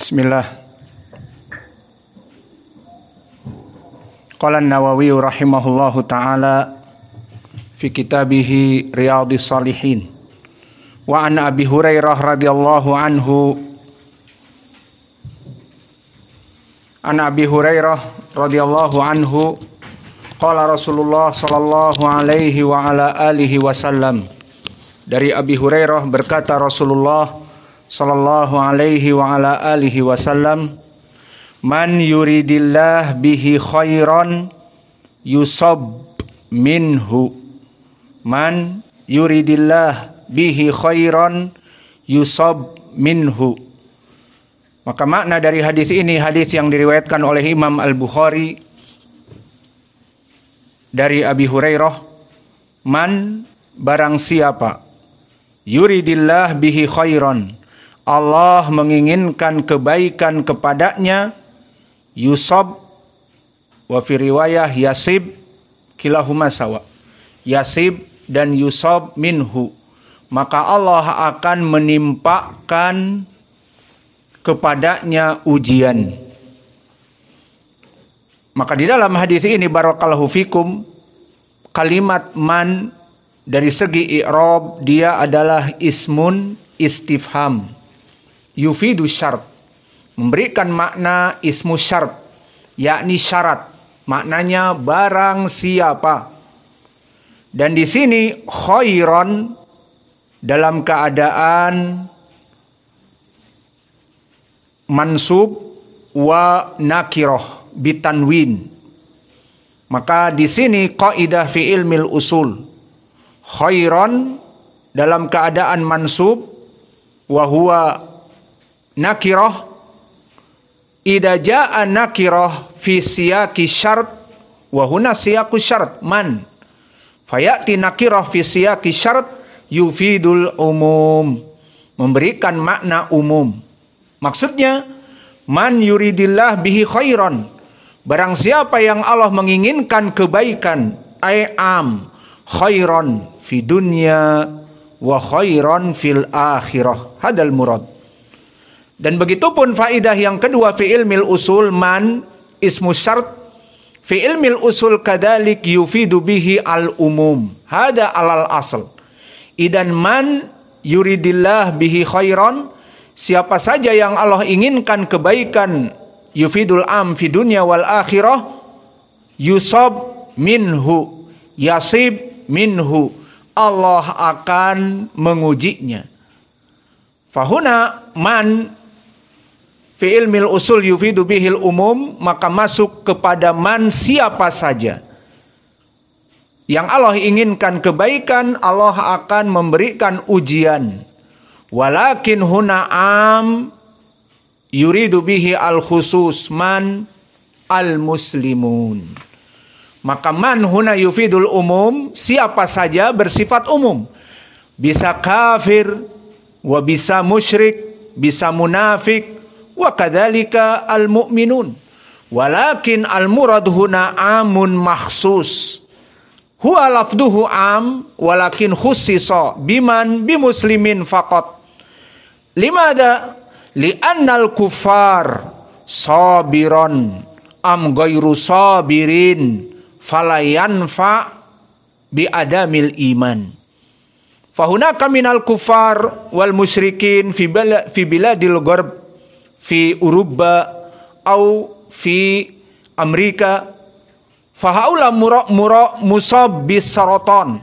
Bismillah. Qala an-Nawawi rahimahullahu ta'ala fi kitabihi Riyadhis Shalihin wa an Abi Hurairah radhiyallahu anhu qala Rasulullah sallallahu alaihi wa ala alihi wasallam. Dari Abi Hurairah berkata Rasulullah sallallahu alaihi wa ala alihi wasallam, man yuridillah bihi khairan yusab minhu. Man yuridillah bihi khairan yusab minhu. Maka makna dari hadis ini, hadis yang diriwayatkan oleh Imam Al-Bukhari dari Abi Hurairah, man barang siapa yuridillah bihi khairan, Allah menginginkan kebaikan kepadanya, yusab wa fi riwayah yasib, kilahuma sawa, yasib dan yusab minhu, maka Allah akan menimpakan kepadanya ujian. Maka di dalam hadis ini barakallahu fikum, kalimat man dari segi i'rab dia adalah ismun istifham yufidu syart, memberikan makna ismu syart, yakni syarat, maknanya barang siapa. Dan di sini khairan dalam keadaan mansub wa nakiroh bitanwin. Maka di sini kaidah fi ilmil usul, khairan dalam keadaan mansub wa huwa nakirah, idza jaa nakirah fi siyaqi syart wa huna siyaqu syart man, fayati nakirah fi siyaqi syart yufidul umum, memberikan makna umum. Maksudnya man yuridillah bihi khairan, barang siapa yang Allah menginginkan kebaikan, ay am khairan fi dunya wa khairan fil akhirah, hadal murad. Dan begitupun faidah yang kedua fi ilmil usul, man ismu syart fi ilmil usul kadalik yufidu bihi al umum, hada alal asl. Idan man yuridillah bihi khairan, siapa saja yang Allah inginkan kebaikan, yufidul am fi dunya wal akhirah, yusab minhu, yasib minhu, Allah akan mengujinya. Fahuna man fi ilmil usul yufidu bihil umum, maka masuk kepada man siapa saja yang Allah inginkan kebaikan, Allah akan memberikan ujian. Walakin huna am yuridu bihi al khusus, man al muslimun. Maka man huna yufidul umum, siapa saja bersifat umum. Bisa kafir, wa bisa musyrik, bisa munafik, wa kadzalika al mu'minun. Walakin al murad huna amun makhsus. Huwa lafduhu am walakin khussisa biman bimuslimin faqat. Limada? Li'annal kuffar sabiron am ghairu sabirin falayanfa bi adamil iman. Fahunaka minal kuffar wal musyrikin fi biladil gharb, fi Uruba au fi Amerika, fahaula musab bis saraton,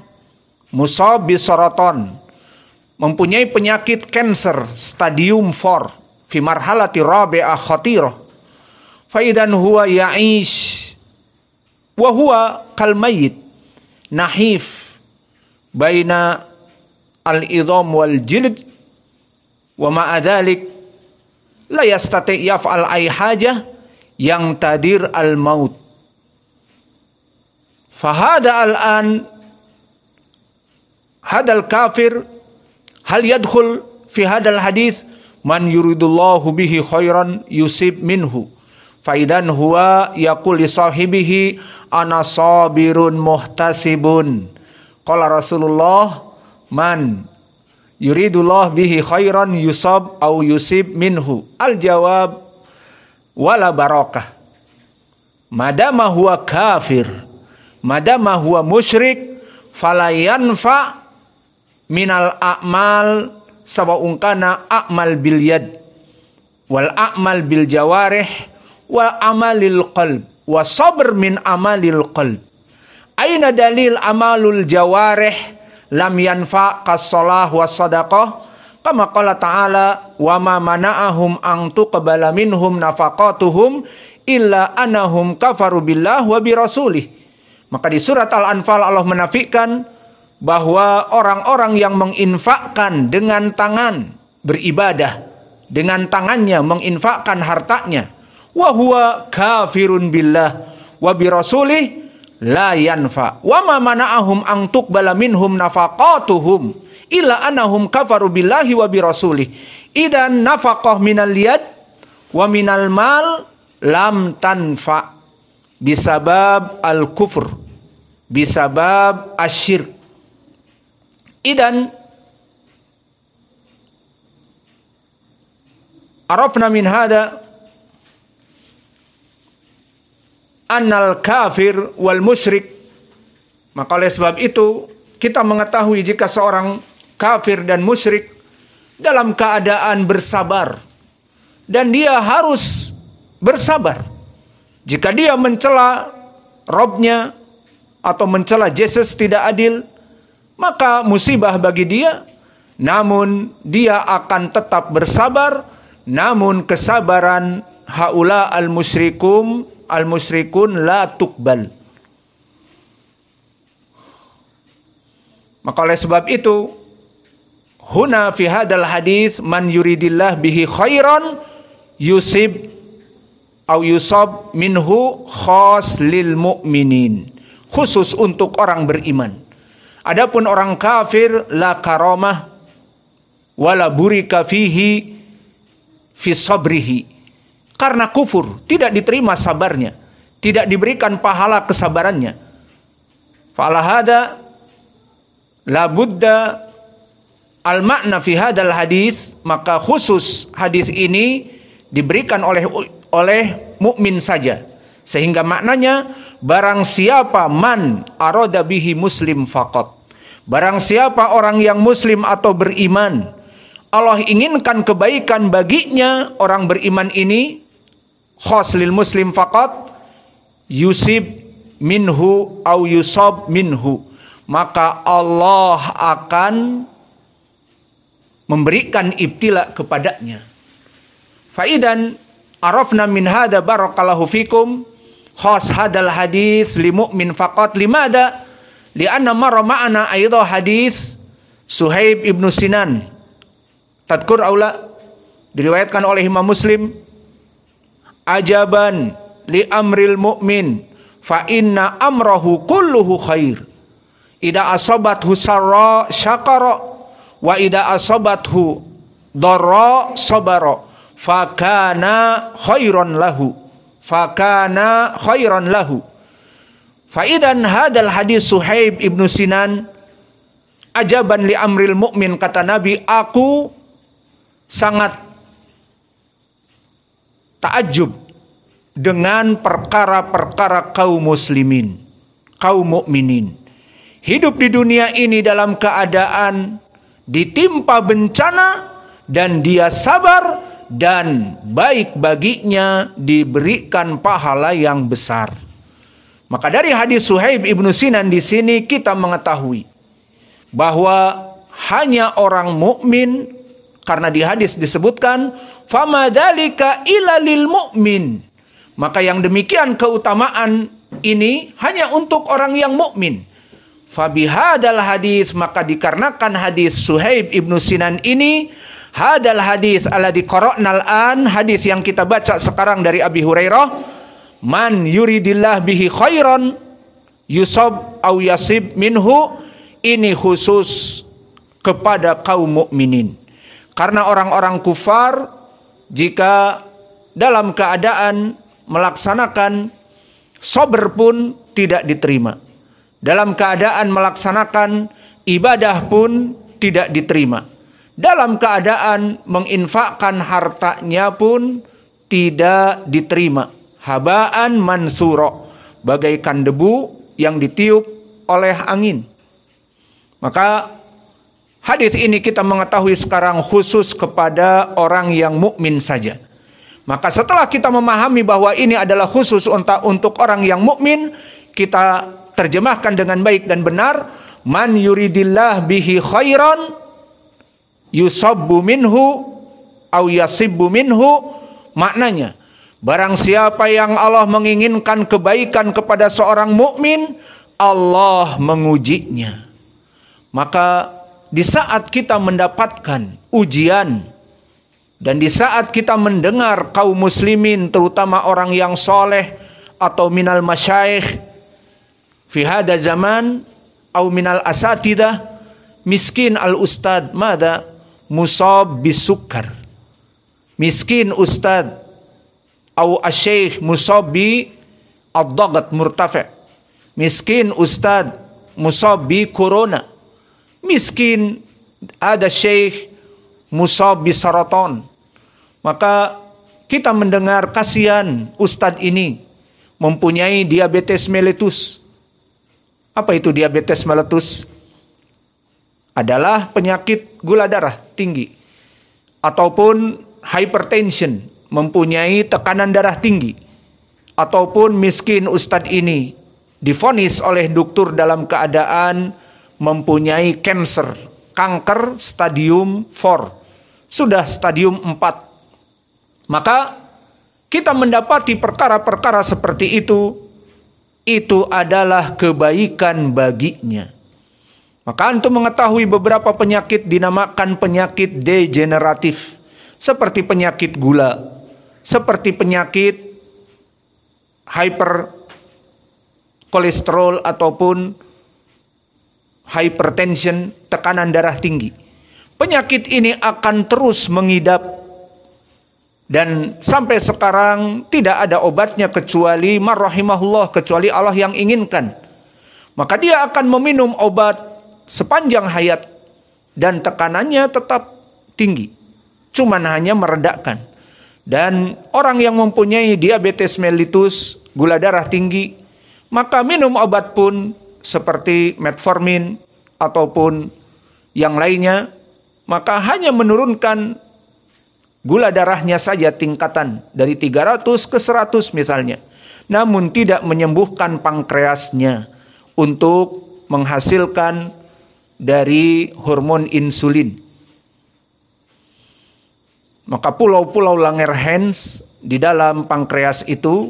mempunyai penyakit kanker stadium 4 fi marhalati rabi'ah khatirah, fa idan huwa ya'ish wa huwa kal mayyit nahif baina al-idham wal jild wa ma'a dhalik la yastati' yaf'al ay haja yang tadir al maut. Fahada al-an hadal kafir hal yadkhul fi hadal hadis man yuridullahu bihi khairan yusib minhu, faidan huwa yaqul li sahibihi ana sabirun muhtasibun. Qala Rasulullah man yuridullah bihi khairan yusab au yusib minhu. Al-jawab wala barakah. Madama huwa kafir, madama huwa musyrik, fala yanfa minal a'mal sawa'un kana a'mal bil yad wal a'mal bil jawarih wa amalil qalb wa sabr min amalil qalb. Aina dalil amalul jawarih lam yanfa kas-shalah was sadaqah kama qala ta'ala wa ma mana'ahum an tuqbala minhum nafaqatuhum illa anahum kafaru billah wa birasulih. Maka di surat Al-Anfal Allah menafikan bahwa orang-orang yang menginfakkan dengan tangan beribadah, dengan tangannya menginfakkan hartanya, wa huwa kafirun billah wa birasulih la yanfa wa ma mana'ahum an tuqbala minhum nafaqatuhum illa anahum kafaru billahi wa birasulih. Idan nafaqah minal yad wa minal mal lam tanfa bisabab al-kufr bisabab asyirk. Idan arafna min hada annal kafir wal musyrik. Maka oleh sebab itu kita mengetahui jika seorang kafir dan musyrik dalam keadaan bersabar, dan dia harus bersabar. Jika dia mencela Robnya atau mencela Yesus tidak adil, maka musibah bagi dia. Namun dia akan tetap bersabar. Namun kesabaran haula al-musyrikun la tuqbal. Maka oleh sebab itu, huna fi hadal hadis man yuridillah bihi khairan yusib au yusab minhu khas lil mu'minin, khusus untuk orang beriman. Adapun orang kafir la karamah wala burika fihi fi sabrihi. Karena kufur tidak diterima sabarnya, tidak diberikan pahala kesabarannya. Fa'ala hada la budda al makna fi hadal hadis, maka khusus hadis ini diberikan oleh mukmin saja, sehingga maknanya barang siapa man arada bihi muslim faqat, barang siapa orang yang muslim atau beriman, Allah inginkan kebaikan baginya, orang beriman ini khas lil muslim faqat yusib minhu au yusab minhu, maka Allah akan memberikan ibtila kepadanya. Faidan arafna min hada barakallahu fikum khas hadal hadis li mu'min faqat. Limada? Lianna marra ma'ana aidha hadis Suhaib ibnu Sinan. Tadkur aula, diriwayatkan oleh Imam Muslim. Ajaban li amril mu'min fa inna amrahu kulluhu khair. Ida asabathu sarra syakara wa ida asabathu dharra sabara fakana khairan lahu, fakana khairan lahu. Faidan hadal hadis Suhaib ibnu Sinan ajaban li amril mu'min, kata Nabi, aku sangat takjub dengan perkara-perkara kaum muslimin, kaum mukminin. Hidup di dunia ini dalam keadaan ditimpa bencana dan dia sabar, dan baik baginya diberikan pahala yang besar. Maka dari hadis Suhaib ibnu Sinan di sini kita mengetahui bahwa hanya orang mukmin, karena di hadis disebutkan fama dzalika illa lil mu'min, maka yang demikian keutamaan ini hanya untuk orang yang mukmin. Fabihadal hadis, maka dikarenakan hadis Suhaib ibnu Sinan ini, hadal hadis alladzi qara'nal an, hadis yang kita baca sekarang dari Abi Hurairah, man yuridillah bihi khairan yusab au yasib minhu, ini khusus kepada kaum mukminin. Karena orang-orang kufar jika dalam keadaan melaksanakan sabar pun tidak diterima, dalam keadaan melaksanakan ibadah pun tidak diterima. dalam keadaan menginfakkan hartanya pun tidak diterima. Habaan mansuro, bagaikan debu yang ditiup oleh angin. Maka hadis ini kita mengetahui sekarang khusus kepada orang yang mukmin saja. Maka setelah kita memahami bahwa ini adalah khusus untuk orang yang mukmin, kita terjemahkan dengan baik dan benar. Man yuridillah bihi khairan yusabbu minhu au yasibbu minhu. Maknanya, barang siapa yang Allah menginginkan kebaikan kepada seorang mukmin, Allah mengujinya. Maka di saat kita mendapatkan ujian dan di saat kita mendengar kaum muslimin, terutama orang yang soleh atau minal masyayikh fi hada zaman atau minal asatidah, miskin al ustad mada musab bisukar, miskin ustad atau asy-syekh musab bi ad-dagat murtafi', miskin ustad musab bi corona, miskin ada syekh musab bi saraton. Maka kita mendengar kasihan ustadz ini mempunyai diabetes mellitus. Apa itu diabetes mellitus? Adalah penyakit gula darah tinggi ataupun hypertension, mempunyai tekanan darah tinggi. Ataupun miskin ustadz ini divonis oleh dokter dalam keadaan mempunyai kanker stadium 4, sudah stadium 4. Maka kita mendapati perkara-perkara seperti itu adalah kebaikan baginya. Maka antum mengetahui beberapa penyakit dinamakan penyakit degeneratif, seperti penyakit gula, seperti penyakit hyperkolesterol ataupun hypertension, tekanan darah tinggi. Penyakit ini akan terus mengidap dan sampai sekarang tidak ada obatnya kecuali marrahimahullah, kecuali Allah yang inginkan. Maka dia akan meminum obat sepanjang hayat dan tekanannya tetap tinggi, cuman hanya meredakan. Dan orang yang mempunyai diabetes mellitus, gula darah tinggi, maka minum obat pun seperti metformin ataupun yang lainnya, maka hanya menurunkan gula darahnya saja tingkatan dari 300 ke 100 misalnya. Namun tidak menyembuhkan pankreasnya untuk menghasilkan dari hormon insulin. Maka pulau-pulau Langerhans di dalam pankreas itu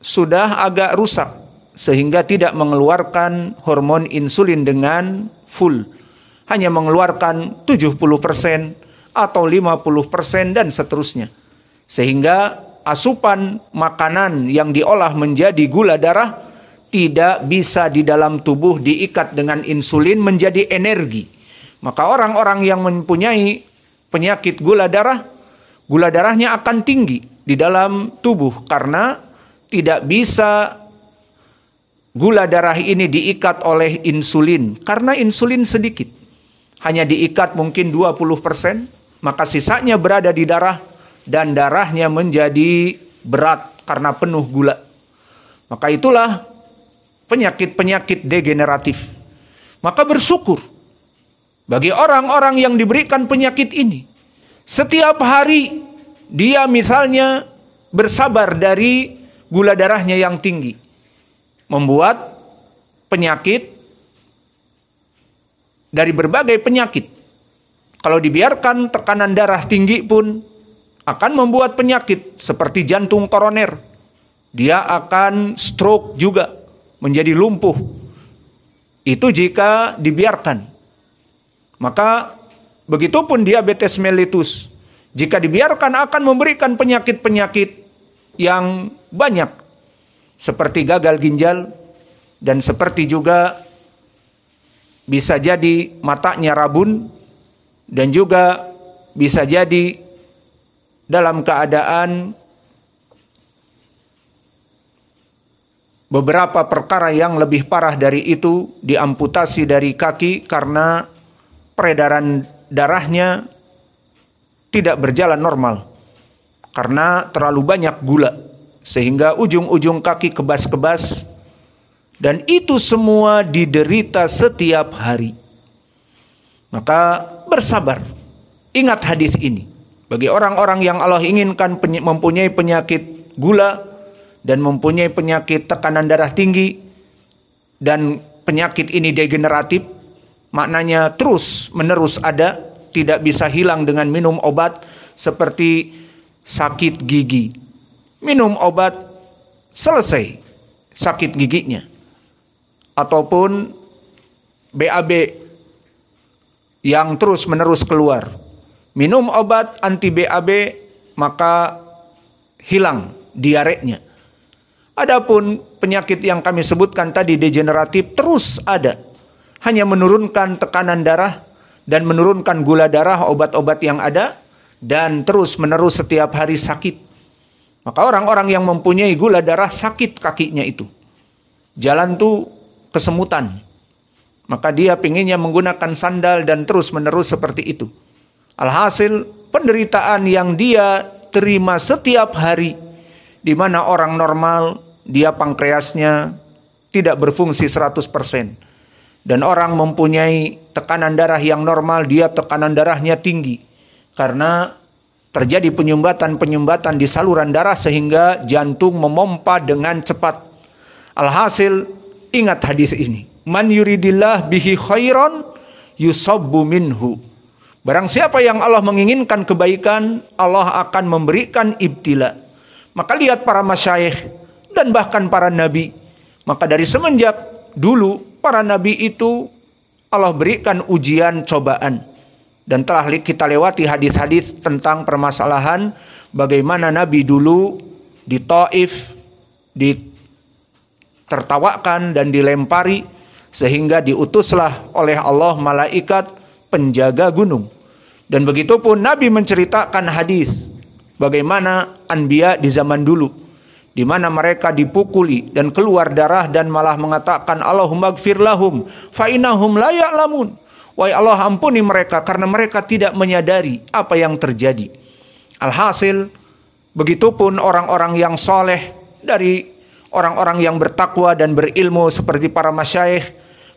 sudah agak rusak sehingga tidak mengeluarkan hormon insulin dengan full. Hanya mengeluarkan 70% atau 50% dan seterusnya. Sehingga asupan makanan yang diolah menjadi gula darah tidak bisa di dalam tubuh diikat dengan insulin menjadi energi. Maka orang-orang yang mempunyai penyakit gula darahnya akan tinggi di dalam tubuh karena tidak bisa gula darah ini diikat oleh insulin. Karena insulin sedikit, hanya diikat mungkin 20%. Maka sisanya berada di darah dan darahnya menjadi berat karena penuh gula. Maka itulah penyakit-penyakit degeneratif. Maka bersyukur bagi orang-orang yang diberikan penyakit ini. Setiap hari dia misalnya bersabar dari gula darahnya yang tinggi, membuat penyakit dari berbagai penyakit. Kalau dibiarkan tekanan darah tinggi pun akan membuat penyakit seperti jantung koroner. Dia akan stroke juga, menjadi lumpuh. Itu jika dibiarkan. Maka begitupun diabetes mellitus. Jika dibiarkan akan memberikan penyakit-penyakit yang banyak. Seperti gagal ginjal dan seperti juga bisa jadi matanya rabun. Dan juga bisa jadi dalam keadaan beberapa perkara yang lebih parah dari itu, diamputasi dari kaki karena peredaran darahnya tidak berjalan normal karena terlalu banyak gula sehingga ujung-ujung kaki kebas-kebas, dan itu semua diderita setiap hari. Maka bersabar. Ingat hadis ini. Bagi orang-orang yang Allah inginkan mempunyai penyakit gula dan mempunyai penyakit tekanan darah tinggi, dan penyakit ini degeneratif, maknanya terus menerus ada, tidak bisa hilang dengan minum obat, seperti sakit gigi. Minum obat, selesai sakit giginya. Ataupun BAB yang terus menerus keluar. Minum obat anti BAB, maka hilang diarenya. Adapun penyakit yang kami sebutkan tadi degeneratif terus ada. Hanya menurunkan tekanan darah dan menurunkan gula darah, obat-obat yang ada, dan terus menerus setiap hari sakit. Maka orang-orang yang mempunyai gula darah sakit kakinya itu. Jalan tuh kesemutan. Maka dia pinginnya menggunakan sandal dan terus menerus seperti itu. Alhasil penderitaan yang dia terima setiap hari, di mana orang normal dia pankreasnya tidak berfungsi 100%. Dan orang mempunyai tekanan darah yang normal, dia tekanan darahnya tinggi. Karena terjadi penyumbatan-penyumbatan di saluran darah sehingga jantung memompa dengan cepat. Alhasil, ingat hadis ini. Man yuridillah bihi khairan yusabbu minhu. Barang siapa yang Allah menginginkan kebaikan, Allah akan memberikan ibtila. Maka lihat para masyayikh dan bahkan para nabi. Maka dari semenjak dulu para nabi itu Allah berikan ujian cobaan. Dan telah kita lewati hadis-hadis tentang permasalahan bagaimana nabi dulu di Taif ditertawakan dan dilempari, sehingga diutuslah oleh Allah malaikat penjaga gunung. Dan begitu pun Nabi menceritakan hadis bagaimana anbiya di zaman dulu, di mana mereka dipukuli dan keluar darah dan malah mengatakan Allahumma gfir lahum fa innahum la ya'lamun. Wahai Allah, ampuni mereka karena mereka tidak menyadari apa yang terjadi. Alhasil, begitupun orang-orang yang soleh dari orang-orang yang bertakwa dan berilmu seperti para masyayikh,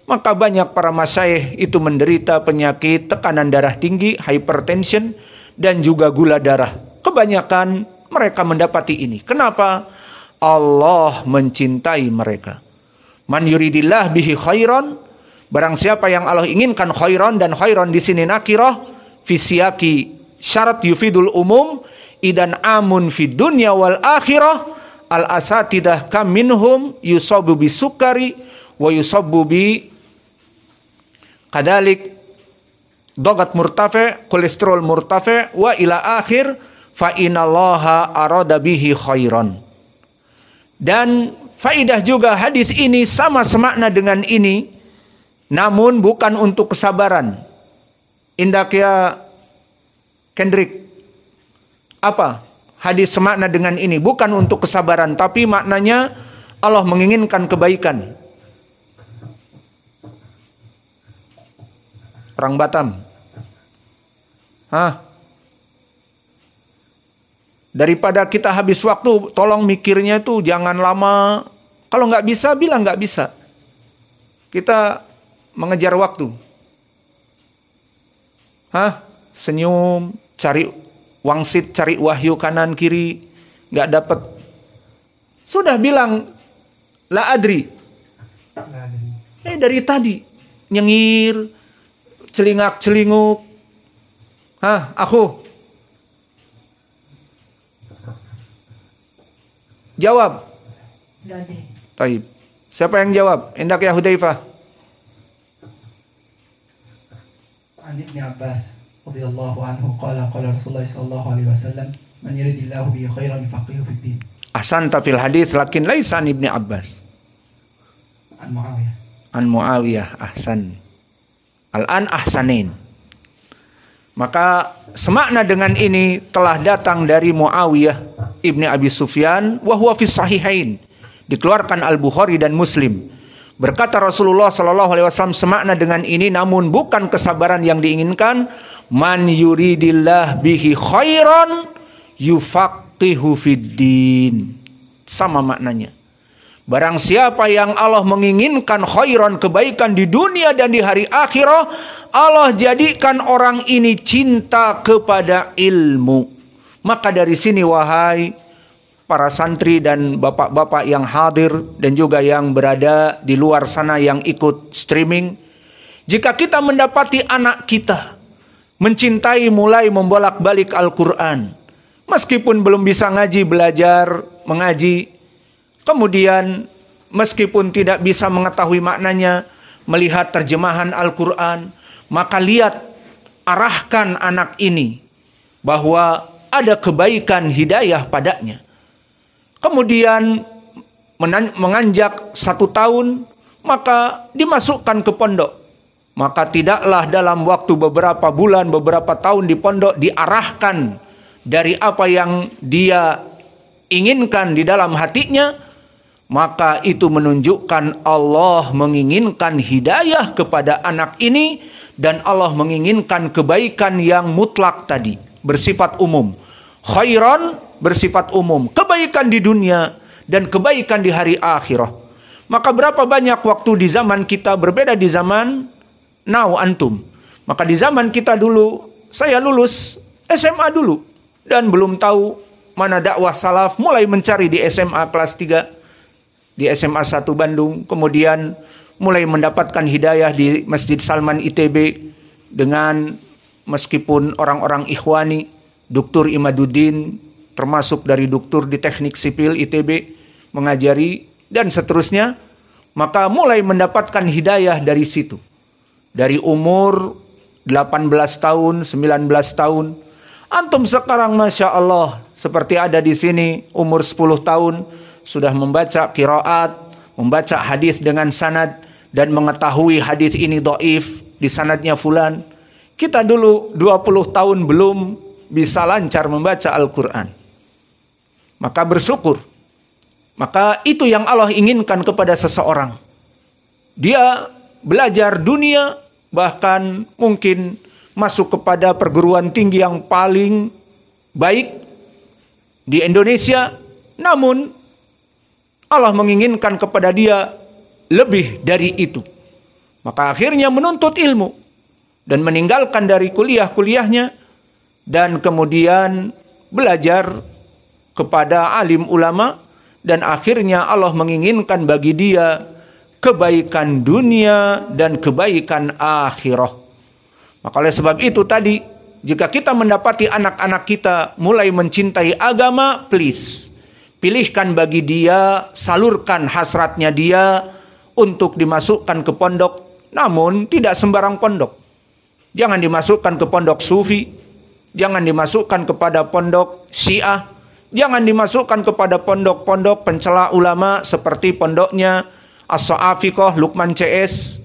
maka banyak para masyayikh itu menderita penyakit tekanan darah tinggi, hypertension, dan juga gula darah. Kebanyakan mereka mendapati ini. Kenapa? Allah mencintai mereka. Man yuridillah bihi khairan, barang siapa yang Allah inginkan khairan, dan khairan di sini nakirah fi siyaqi syarat yufidul umum, idan amun fid dunya wal akhirah, al asatidah kam minhum yusabu bi sukari wa yusabu bi kadalik dogat murtafe, kolesterol murtafe, wa ila akhir fa inallaha arada bihi khairan. Dan faidah juga hadis ini sama semakna dengan ini, namun bukan untuk kesabaran. Indak ya Kendrick, apa hadis semakna dengan ini? Bukan untuk kesabaran, tapi maknanya Allah menginginkan kebaikan. Orang Batam. Daripada kita habis waktu, tolong mikirnya itu jangan lama. Kalau nggak bisa, bilang nggak bisa. Kita mengejar waktu. Senyum, cari wangsit, cari wahyu kanan kiri, nggak dapat. Sudah bilang, la adri. Dari tadi nyengir, celingak-celinguk. Aku. Jawab. Baik. Siapa yang jawab? Indak ya Hudzaifah. An Ibnu Abbas radhiyallahu anhu qala qala Rasulullah sallallahu alaihi wasallam man yuridillahu bihi khairan yufaqihu fid din. Ahsanta fil hadis lakin laisa an Ibnu Abbas. An Muawiyah. An Muawiyah, ahsan. Al-an ahsanin. Maka semakna dengan ini telah datang dari Muawiyah ibni Abi Sufyan, wa huwa fis sahihain, dikeluarkan Al-Bukhari dan Muslim. Berkata Rasulullah sallallahu alaihi wasallam semakna dengan ini, namun bukan kesabaran yang diinginkan. Man yuridillah bihi khairan yufaqihu fiddin. Sama maknanya. Barang siapa yang Allah menginginkan khairan, kebaikan di dunia dan di hari akhirah, Allah jadikan orang ini cinta kepada ilmu. Maka dari sini wahai para santri dan bapak-bapak yang hadir dan juga yang berada di luar sana yang ikut streaming, jika kita mendapati anak kita mencintai mulai membolak-balik Al-Quran, meskipun belum bisa ngaji, belajar mengaji, kemudian meskipun tidak bisa mengetahui maknanya, melihat terjemahan Al-Quran, maka lihat, arahkan anak ini bahwa ada kebaikan hidayah padanya. Kemudian menganjak 1 tahun, maka dimasukkan ke pondok. Maka tidaklah dalam waktu beberapa bulan, beberapa tahun di pondok diarahkan dari apa yang dia inginkan di dalam hatinya, maka itu menunjukkan Allah menginginkan hidayah kepada anak ini, dan Allah menginginkan kebaikan yang mutlak tadi, bersifat umum. Khairan bersifat umum, kebaikan di dunia dan kebaikan di hari akhirah. Maka berapa banyak waktu di zaman kita berbeda di zaman now antum. Maka di zaman kita dulu, saya lulus SMA dulu dan belum tahu mana dakwah salaf, mulai mencari di SMA kelas 3, di SMA 1 Bandung, kemudian mulai mendapatkan hidayah di Masjid Salman ITB dengan meskipun orang-orang ikhwani, Dr. Imaduddin termasuk dari doktor di teknik sipil ITB mengajari dan seterusnya, maka mulai mendapatkan hidayah dari situ. Dari umur 18 tahun, 19 tahun, antum sekarang Masya Allah seperti ada di sini umur 10 tahun sudah membaca qiraat, membaca hadis dengan sanad dan mengetahui hadis ini dhaif, di sanadnya fulan. Kita dulu 20 tahun belum bisa lancar membaca Al-Quran. Maka bersyukur. Maka itu yang Allah inginkan kepada seseorang. Dia belajar dunia, bahkan mungkin masuk kepada perguruan tinggi yang paling baik di Indonesia, namun Allah menginginkan kepada dia lebih dari itu. Maka akhirnya menuntut ilmu dan meninggalkan dari kuliah-kuliahnya, dan kemudian belajar kepada alim ulama, dan akhirnya Allah menginginkan bagi dia kebaikan dunia dan kebaikan akhirah. Maka oleh sebab itu tadi, jika kita mendapati anak-anak kita mulai mencintai agama, please pilihkan bagi dia, salurkan hasratnya dia untuk dimasukkan ke pondok, namun tidak sembarang pondok. Jangan dimasukkan ke pondok sufi, jangan dimasukkan kepada pondok Syiah, jangan dimasukkan kepada pondok-pondok pencela ulama seperti pondoknya As-Sa'afiqah, Lukman CS,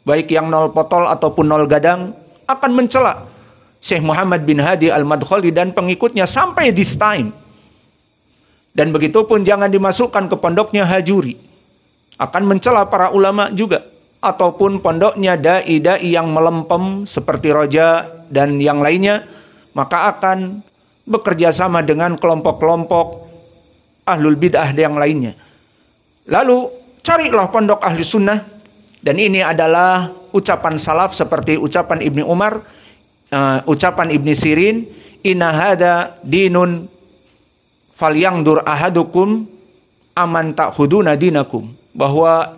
baik yang 0 potol ataupun 0 gadang, akan mencela Syekh Muhammad bin Hadi Al-Madkhali dan pengikutnya sampai this time. Dan begitu pun jangan dimasukkan ke pondoknya Hajuri, akan mencela para ulama juga, ataupun pondoknya dai-dai yang melempem seperti Roja dan yang lainnya, maka akan bekerja sama dengan kelompok-kelompok ahlul bid'ah yang lainnya. Lalu carilah pondok ahli sunnah, dan ini adalah ucapan salaf seperti ucapan Ibni Umar, ucapan Ibni Sirin, inna hada dinun falyangdur ahadukum aman ta'khuduna dinakum, bahwa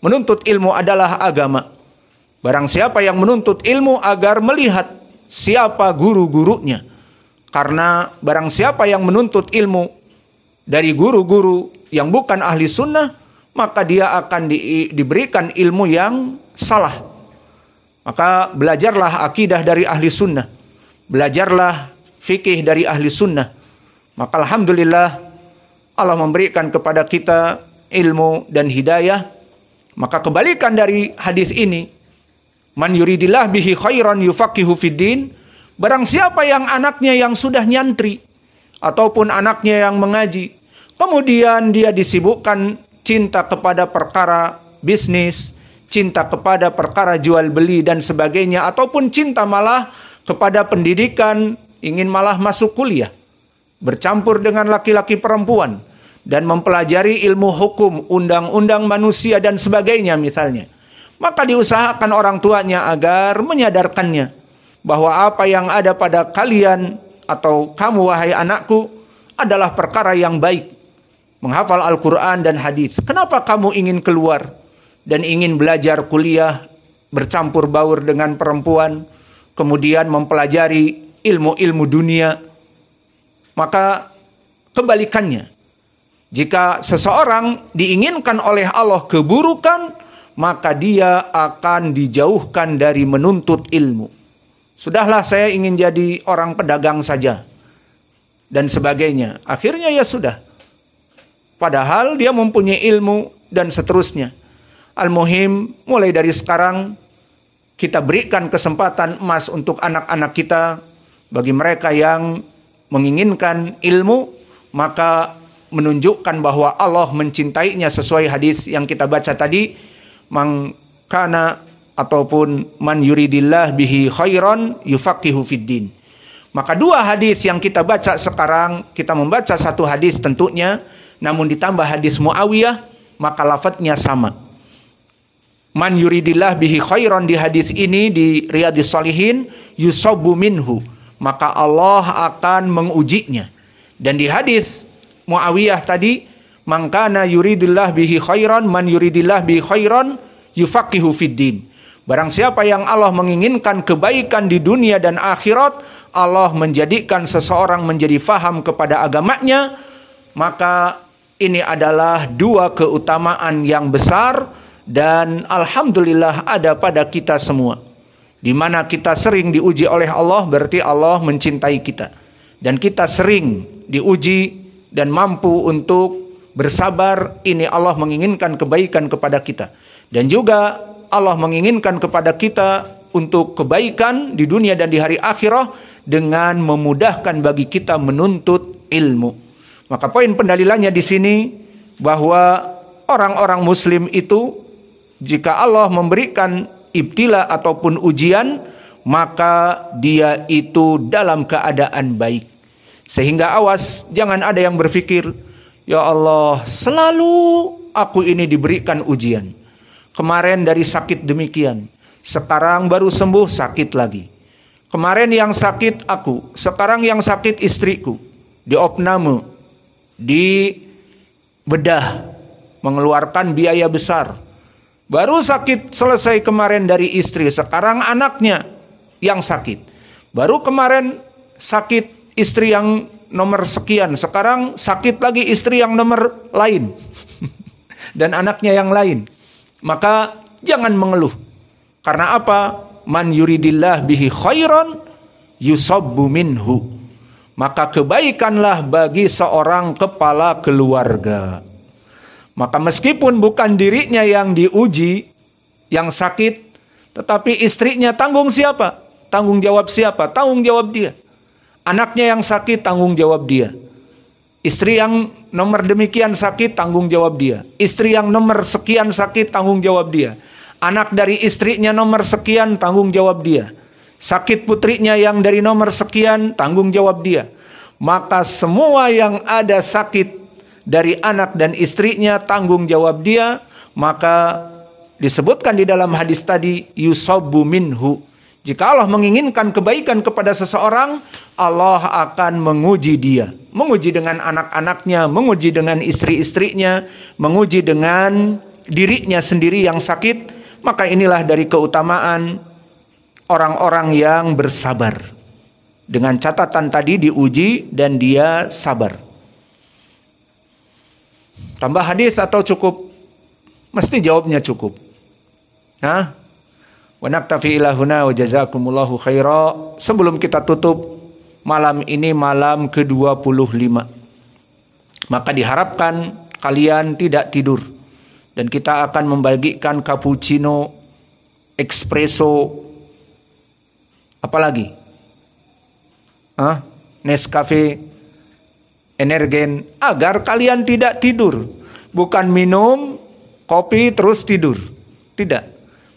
menuntut ilmu adalah agama. Barang siapa yang menuntut ilmu agar melihat siapa guru-gurunya. Karena barang siapa yang menuntut ilmu dari guru-guru yang bukan ahli sunnah, maka dia akan diberikan ilmu yang salah. Maka belajarlah akidah dari ahli sunnah, belajarlah fikih dari ahli sunnah. Maka alhamdulillah Allah memberikan kepada kita ilmu dan hidayah. Maka kebalikan dari hadis ini, man yuridillah bihi khairan yufaqihu fiddin, barang siapa yang anaknya yang sudah nyantri ataupun anaknya yang mengaji, kemudian dia disibukkan cinta kepada perkara bisnis, cinta kepada perkara jual beli dan sebagainya, ataupun cinta malah kepada pendidikan, ingin malah masuk kuliah, bercampur dengan laki-laki perempuan, dan mempelajari ilmu hukum, undang-undang manusia dan sebagainya misalnya. Maka diusahakan orang tuanya agar menyadarkannya bahwa apa yang ada pada kalian atau kamu wahai anakku adalah perkara yang baik. Menghafal Al-Quran dan hadis. Kenapa kamu ingin keluar dan ingin belajar kuliah, bercampur baur dengan perempuan, kemudian mempelajari ilmu-ilmu dunia? Maka kebalikannya, jika seseorang diinginkan oleh Allah keburukan, maka dia akan dijauhkan dari menuntut ilmu. Sudahlah, saya ingin jadi orang pedagang saja dan sebagainya. Akhirnya ya sudah. Padahal dia mempunyai ilmu dan seterusnya. Al-muhim, mulai dari sekarang kita berikan kesempatan emas untuk anak-anak kita. Bagi mereka yang menginginkan ilmu, maka menunjukkan bahwa Allah mencintainya sesuai hadis yang kita baca tadi. Man kana ataupun man yuridillah bihi khairan yufaqihu fiddin. Maka dua hadis yang kita baca sekarang, kita membaca satu hadis tentunya, namun ditambah hadis Muawiyah, maka lafadznya sama. Man yuridillah bihi khairan di hadis ini di Riyadhis Shalihin yusabbu minhu, maka Allah akan mengujinya. Dan di hadis Muawiyah tadi, man kana yuridillah bihi khairan, man yuridillah bihi khairan yufaqihu fiddin. Barang siapa yang Allah menginginkan kebaikan di dunia dan akhirat, Allah menjadikan seseorang menjadi faham kepada agamanya, maka ini adalah dua keutamaan yang besar dan alhamdulillah ada pada kita semua. Di mana kita sering diuji oleh Allah, berarti Allah mencintai kita. Dan kita sering diuji dan mampu untuk bersabar, ini Allah menginginkan kebaikan kepada kita. Dan juga Allah menginginkan kepada kita untuk kebaikan di dunia dan di hari akhirah dengan memudahkan bagi kita menuntut ilmu. Maka poin pendalilannya di sini bahwa orang-orang muslim itu jika Allah memberikan ibtila ataupun ujian, maka dia itu dalam keadaan baik. Sehingga awas, jangan ada yang berpikir, ya Allah, selalu aku ini diberikan ujian. Kemarin dari sakit demikian, sekarang baru sembuh sakit lagi. Kemarin yang sakit aku, sekarang yang sakit istriku. Diopname, di bedah, mengeluarkan biaya besar. Baru sakit selesai kemarin dari istri, sekarang anaknya yang sakit. Baru kemarin sakit istri yang nomor sekian, sekarang sakit lagi istri yang nomor lain. Dan anaknya yang lain. Maka jangan mengeluh. Karena apa? Man yuridillah bihi khairan yusabbu minhu. Maka kebaikanlah bagi seorang kepala keluarga. Maka meskipun bukan dirinya yang diuji, yang sakit, tetapi istrinya, tanggung siapa? Tanggung jawab siapa? Tanggung jawab dia. Anaknya yang sakit, tanggung jawab dia. Istri yang nomor demikian sakit, tanggung jawab dia. Istri yang nomor sekian sakit, tanggung jawab dia. Anak dari istrinya nomor sekian, tanggung jawab dia. Sakit putrinya yang dari nomor sekian, tanggung jawab dia. Maka semua yang ada sakit dari anak dan istrinya, tanggung jawab dia. Maka disebutkan di dalam hadis tadi, yusabbu minhu. Jika Allah menginginkan kebaikan kepada seseorang, Allah akan menguji dia. Menguji dengan anak-anaknya, menguji dengan istri-istrinya, menguji dengan dirinya sendiri yang sakit. Maka inilah dari keutamaan orang-orang yang bersabar. Dengan catatan tadi diuji dan dia sabar. Tambah hadis atau cukup? Mesti jawabnya cukup. Hah? Wa naktafi ila huna wa jazakumullahu khaira. Sebelum kita tutup, malam ini malam ke-25. Maka diharapkan kalian tidak tidur. Dan kita akan membagikan cappuccino, espresso, apalagi? Nescafe, Energen, agar kalian tidak tidur. Bukan minum kopi terus tidur. Tidak.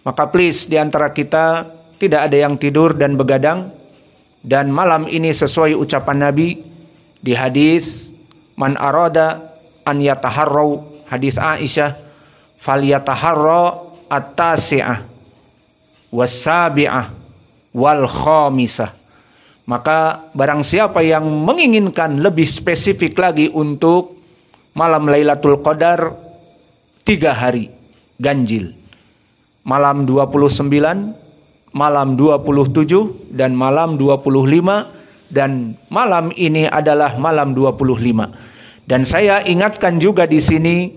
Maka please di antara kita tidak ada yang tidur dan begadang. Dan malam ini sesuai ucapan Nabi di hadis man arada an yataharrau, hadis Aisyah, falyataharra at-tasi'ah was-sabi'ah wal khamisah. Maka barang siapa yang menginginkan lebih spesifik lagi untuk malam Lailatul Qadar 3 hari ganjil. Malam 29, malam 27 dan malam 25, dan malam ini adalah malam 25. Dan saya ingatkan juga di sini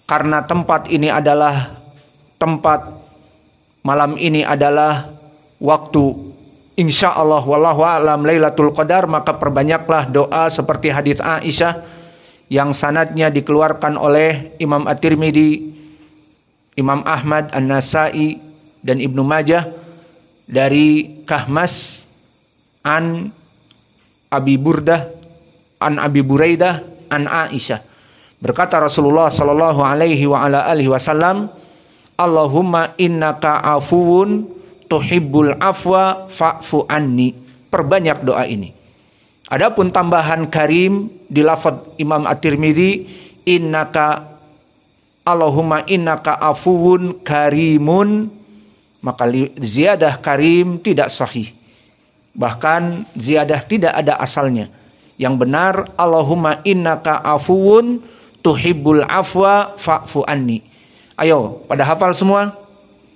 karena tempat ini adalah tempat malam ini adalah waktu insyaallah wallahu a'lam Lailatul Qadar, maka perbanyaklah doa seperti hadis Aisyah yang sanadnya dikeluarkan oleh Imam At-Tirmidzi, Imam Ahmad, An-Nasai dan Ibnu Majah dari Kahmas an Abi Burdah an Abi Buraidah an Aisyah. Berkata Rasulullah sallallahu alaihi wa ala alihi wasallam, Allahumma innaka afuwun tuhibbul afwa fa'fu anni. Perbanyak doa ini. Adapun tambahan karim di lafaz Imam At-Tirmidzi, innaka Allahumma innaka afuwun karimun, maka ziyadah karim tidak sahih. Bahkan ziyadah tidak ada asalnya. Yang benar Allahumma innaka afuwun tuhibbul afwa fa'fu anni. Ayo, pada hafal semua,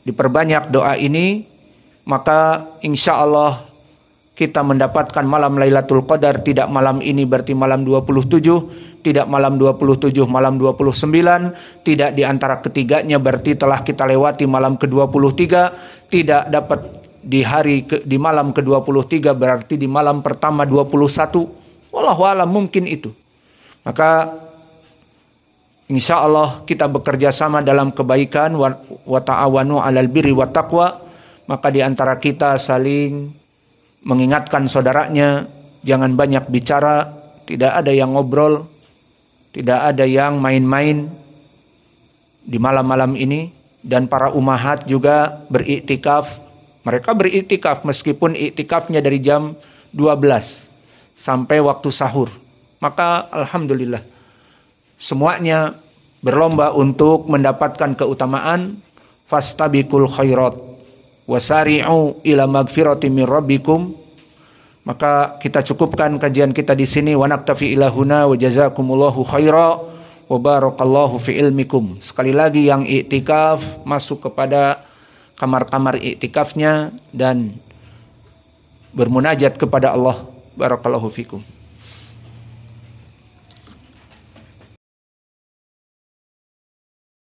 diperbanyak doa ini, maka insya Allah kita mendapatkan malam Lailatul Qadar. Tidak malam ini berarti malam 27, tidak malam 27 malam 29, tidak di antara ketiganya berarti telah kita lewati malam ke-23, tidak dapat di malam ke-23 berarti di malam pertama 21. Wallahu a'lam, mungkin itu. Maka insya Allah kita bekerja sama dalam kebaikan, wa ta'awanu 'alal birri wat taqwa. Maka di antara kita saling mengingatkan saudaranya, jangan banyak bicara, tidak ada yang ngobrol, tidak ada yang main-main di malam-malam ini. Dan para ummahat juga beriktikaf. Mereka beriktikaf meskipun iktikafnya dari jam 12 sampai waktu sahur. Maka alhamdulillah semuanya berlomba untuk mendapatkan keutamaan. Fastabiqul khairat wasari'u ila magfirati min rabbikum. Maka kita cukupkan kajian kita di sini. Wa naktafi ila huna wa jazakumullahu khaira wa barakallahu fi ilmikum. Sekali lagi yang iktikaf masuk kepada kamar-kamar iktikafnya dan bermunajat kepada Allah. Barakallahu fikum.